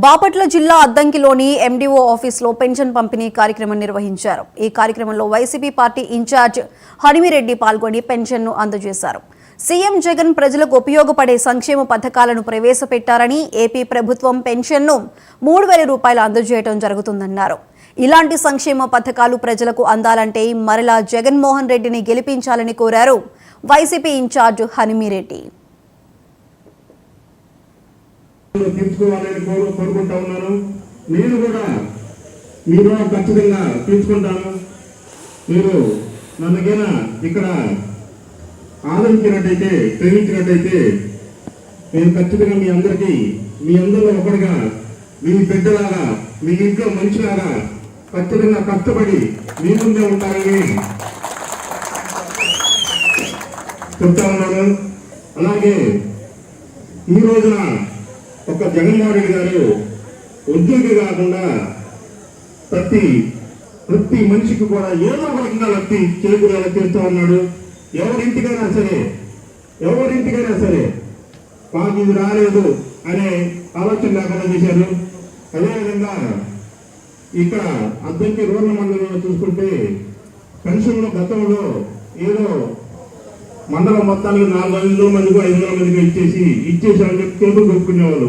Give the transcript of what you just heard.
బాపట్ల జిల్లా అద్దంకిలోని ఎండీఓ ఆఫీసులో పెన్షన్ పంపిణీ కార్యక్రమం నిర్వహించారు. ఈ కార్యక్రమంలో వైసీపీ పార్టీ ఇన్ఛార్జ్ హనిమిరెడ్డి పాల్గొని పెన్షన్ను అందజేశారు. సీఎం జగన్ ప్రజలకు ఉపయోగపడే సంక్షేమ పథకాలను ప్రవేశపెట్టారని, ఏపీ ప్రభుత్వం పెన్షన్ను 3,000 రూపాయలు అందజేయడం జరుగుతుందన్నారు. ఇలాంటి సంక్షేమ పథకాలు ప్రజలకు అందాలంటే మరలా జగన్మోహన్ రెడ్డిని గెలిపించాలని కోరారు వైసీపీ ఇన్ఛార్జ్ హనిమిరెడ్డి. తీర్చుకోవాలని కోరుకుంటా ఉన్నాను. నేను కూడా మీరు ఖచ్చితంగా తీర్చుకుంటాను. మీరు నన్నకైనా ఇక్కడ ఆదరించినట్టయితే, ప్రేమించినట్టయితే నేను ఖచ్చితంగా మీ అందరిలో ఒకటిగా, మీ బిడ్డలాగా, మీ ఇంట్లో మనిషిలాగా ఖచ్చితంగా కష్టపడి మీ ముందే ఉంటారని చెప్తా ఉన్నాను. అలాగే ఈ రోజున ఒక జగన్మోహన్ రెడ్డి గారు ఉద్యోగి కాకుండా ప్రతి మనిషికి కూడా ఏదో ఒక రకంగా లబ్ధి చేకూరేలా చేస్తూ ఉన్నాడు. ఎవరింటికైనా సరే మాకు ఇది రాలేదు అనే ఆలోచన లేకుండా చేశారు. అదేవిధంగా ఇక్కడ అద్దంకి రూరల్ మండలంలో చూసుకుంటే పెన్షన్లో గతంలో ఏదో మండలం మొత్తానికి 400 మందికి 500 మందికి ఇచ్చేసామని చెప్పి కేబుల్ కొట్టుకునేవాళ్ళు.